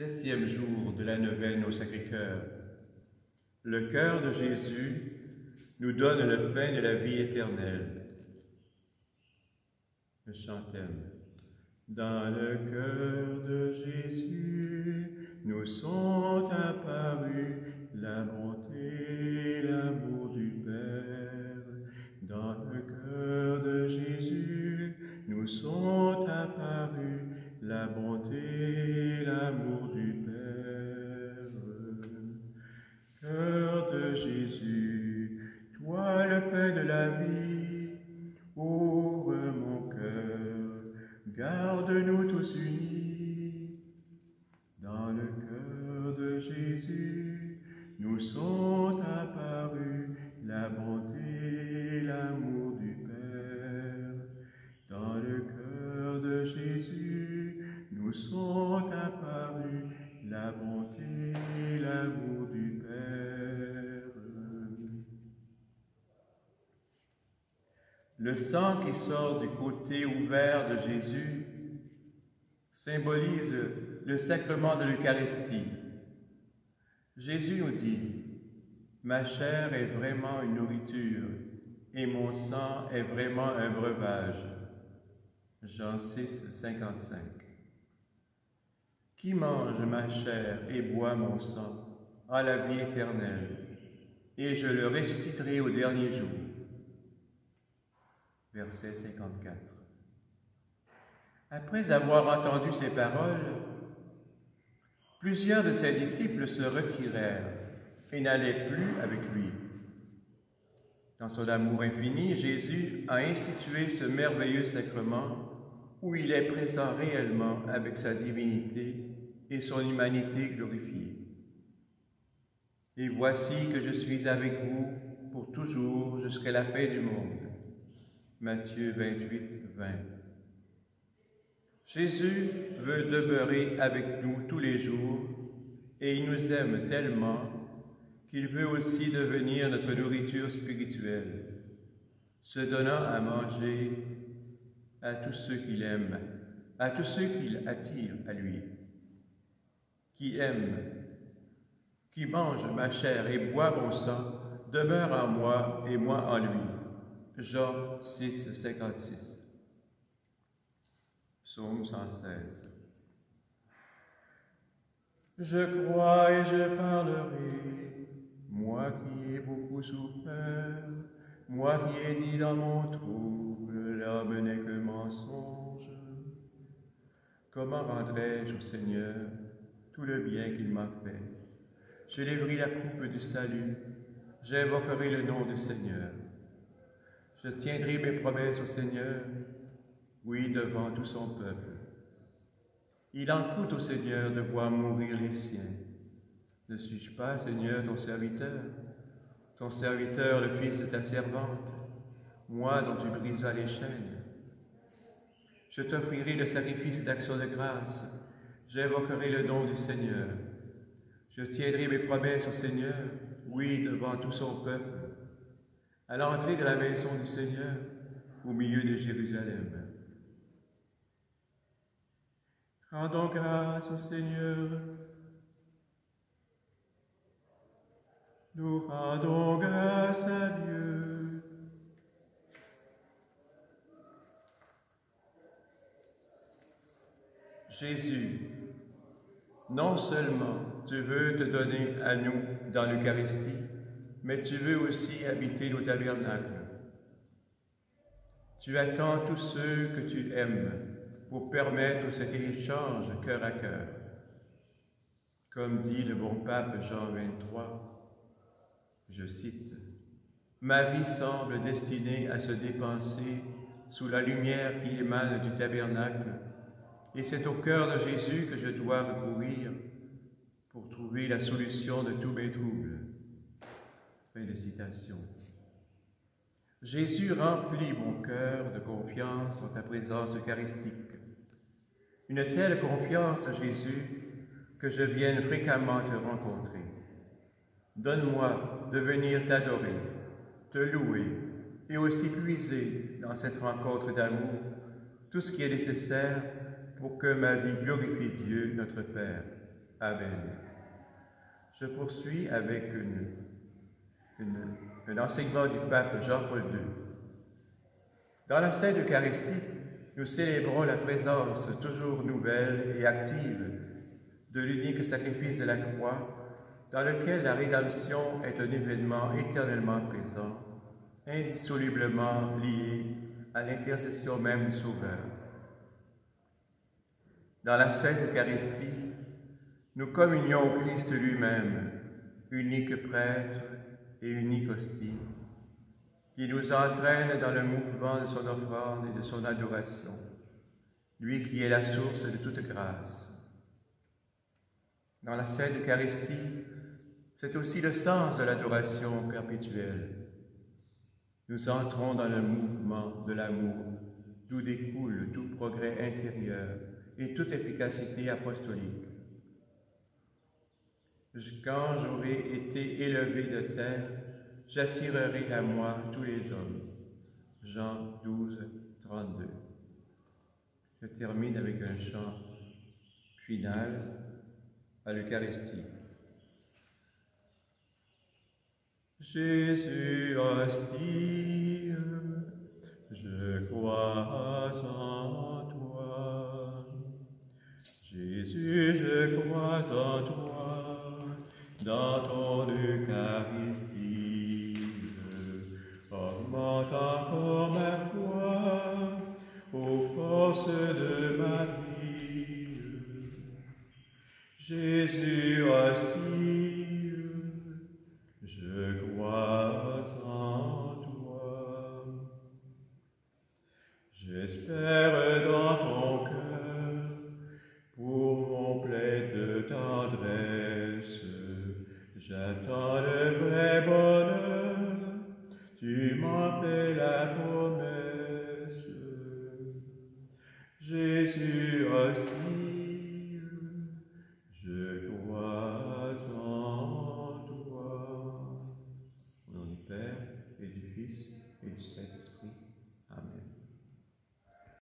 Septième jour de la neuvaine au Sacré-Cœur. Le cœur de Jésus nous donne le pain de la vie éternelle. Le chantème. Dans le cœur de Jésus nous sont apparus la bonté, l'amour du Père. Dans le cœur de Jésus nous sont apparus la bonté, l'amour du Père. Cœur de Jésus, toi le pain de la vie, ouvre mon cœur, garde-nous tous unis. Dans le cœur de Jésus, nous sont apparus la bonté, l'amour du Père. Dans le cœur de Jésus, nous sont apparus la bonté, l'amour du Père. Le sang qui sort du côté ouvert de Jésus symbolise le sacrement de l'Eucharistie. Jésus nous dit « Ma chair est vraiment une nourriture et mon sang est vraiment un breuvage. » Jean 6, 55. Qui mange ma chair et boit mon sang a la vie éternelle, et je le ressusciterai au dernier jour. Verset 54. Après avoir entendu ces paroles, plusieurs de ses disciples se retirèrent et n'allaient plus avec lui. Dans son amour infini, Jésus a institué ce merveilleux sacrement où il est présent réellement avec sa divinité et son humanité glorifiée. Et voici que je suis avec vous pour toujours jusqu'à la fin du monde. Matthieu 28, 20. Jésus veut demeurer avec nous tous les jours et il nous aime tellement qu'il veut aussi devenir notre nourriture spirituelle, se donnant à manger à tous ceux qu'il aime, à tous ceux qu'il attire à lui. Qui aime, qui mange ma chair et boit mon sang, demeure en moi et moi en lui. Jean 6, 56. Psaume 116. Je crois et je parlerai, moi qui ai beaucoup souffert, moi qui ai dit dans mon trouble, l'homme n'est que mensonge. Comment rendrai-je au Seigneur tout le bien qu'il m'a fait? Je lèverai la coupe du salut, j'invoquerai le nom du Seigneur. Je tiendrai mes promesses au Seigneur, oui, devant tout son peuple. Il en coûte au Seigneur de voir mourir les siens. Ne suis-je pas, Seigneur, ton serviteur, le fils de ta servante, moi dont tu brisas les chaînes? Je t'offrirai le sacrifice d'action de grâce, j'invoquerai le nom du Seigneur. Je tiendrai mes promesses au Seigneur, oui, devant tout son peuple, à l'entrée de la maison du Seigneur, au milieu de Jérusalem. Rendons grâce au Seigneur. Nous rendons grâce à Dieu. Jésus, non seulement tu veux te donner à nous dans l'Eucharistie, mais tu veux aussi habiter nos tabernacles. Tu attends tous ceux que tu aimes pour permettre cet échange cœur à cœur. Comme dit le bon pape Jean 23, je cite, « Ma vie semble destinée à se dépenser sous la lumière qui émane du tabernacle, et c'est au cœur de Jésus que je dois recourir pour trouver la solution de tous mes troubles. » Fin de citation. Jésus remplit mon cœur de confiance en ta présence eucharistique. Une telle confiance, Jésus, que je vienne fréquemment te rencontrer. Donne-moi de venir t'adorer, te louer et aussi puiser dans cette rencontre d'amour tout ce qui est nécessaire pour que ma vie glorifie Dieu, notre Père. Amen. Je poursuis avec un enseignement du pape Jean-Paul II. Dans la Sainte Eucharistie, nous célébrons la présence toujours nouvelle et active de l'unique sacrifice de la croix, dans lequel la rédemption est un événement éternellement présent, indissolublement lié à l'intercession même du Sauveur. Dans la Sainte Eucharistie, nous communions au Christ lui-même, unique prêtre et unique hostie, qui nous entraîne dans le mouvement de son offrande et de son adoration, lui qui est la source de toute grâce. Dans la Sainte Eucharistie, c'est aussi le sens de l'adoration perpétuelle. Nous entrons dans le mouvement de l'amour, d'où découle tout progrès intérieur et toute efficacité apostolique. Quand j'aurai été élevé de terre, j'attirerai à moi tous les hommes. Jean 12, 32. Je termine avec un chant final à l'Eucharistie. Jésus hostie, je crois en toi. Jésus, je crois en toi, dans ton Eucharistie. Augmente encore ma foi, aux forces de ma vie. Jésus hostie, je crois en toi. J'espère dans ton cœur, pour mon plein de tendresse, j'attends le vrai bonheur, tu m'en fais la promesse. Jésus hostie,